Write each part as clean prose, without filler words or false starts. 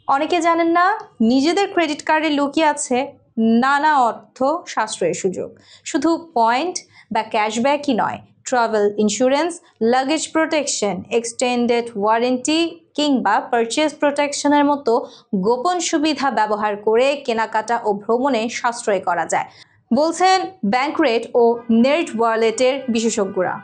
অনেকে জানেন না নিজেদের ক্রেডিট কার্ডে লুকিয়ে আছে নানা অর্থ সাশ্রয়ের সুযোগ। শুধু পয়েন্ট বা ক্যাশব্যাকই নয়, travel insurance, luggage protection, extended warranty কিংবা পারচেজ প্রোটেকশনের মতো গোপন সুবিধা ব্যবহার করে কেনাকাটা ও ভ্রমণে সাশ্রয় করা যায়, বলছেন ব্যাংকরেট ও নেট ওয়ালেটের বিশেষজ্ঞরা।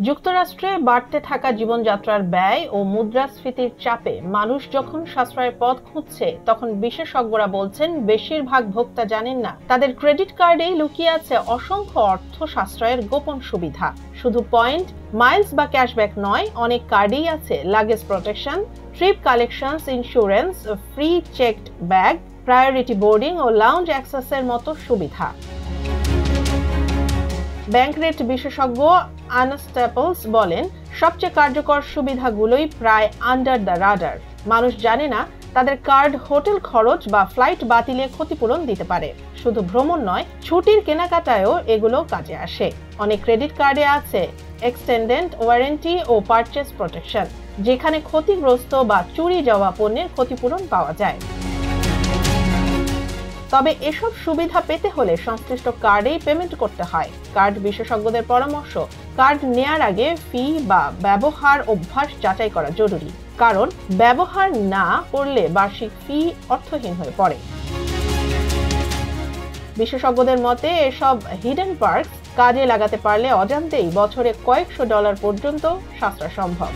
যুক্তরাষ্ট্রে বাড়তে থাকা জীবনযাত্রার ব্যয় ও মুদ্রাস্ফীতির চাপে মানুষ যখন সাশ্রয়ের পথ খুঁজছে, তখন বিশেষজ্ঞরা বলছেন বেশিরভাগ ভোক্তা জানেন না তাদের ক্রেডিট কার্ডেই লুকিয়ে আছে অসংখ্য অর্থ সাশ্রয়ের গোপন সুবিধা। শুধু পয়েন্ট, মাইলস বা ক্যাশব্যাক নয়, অনেক কার্ডেই আছে luggage protection, trip collections insurance, free checked bag, priority boarding ও লাউঞ্জ অ্যাক্সেসের মতো সুবিধা। ব্যাংকরেট বিশেষজ্ঞ আনা স্ট্যাপলস বলেন, সবচেয়ে কার্যকর সুবিধাগুলোই প্রায় আন্ডার দ্য রাডার। মানুষ জানে না তাদের কার্ড হোটেল খরচ বা ফ্লাইট বাতিলে ক্ষতিপূরণ দিতে পারে। শুধু ভ্রমণ নয়, ছুটির কেনাকাটায়ও এগুলো কাজে আসে। অনেক ক্রেডিট কার্ডে আছে এক্সটেন্ডেড ওয়ারেন্টি ও পারচেজ প্রোটেকশন, যেখানে ক্ষতিগ্রস্ত বা চুরি যাওয়া পণ্যের ক্ষতিপূরণ পাওয়া যায়। তবে এসব সুবিধা পেতে হলে সংশ্লিষ্ট কার্ডেই পেমেন্ট করতে হয়। কার্ড বিশেষজ্ঞদের পরামর্শ, কার্ড নেয়ার আগে ফি বা ব্যবহার অভ্যাস যাচাই করা জরুরি, কারণ ব্যবহার না করলে বার্ষিক ফি অর্থহীন হয়ে পড়ে। বিশেষজ্ঞদের মতে এসব হিডেন পার্কস কাজে লাগাতে পারলে অজান্তেই বছরে কয়েকশো ডলার পর্যন্ত সাশ্রয় সম্ভব।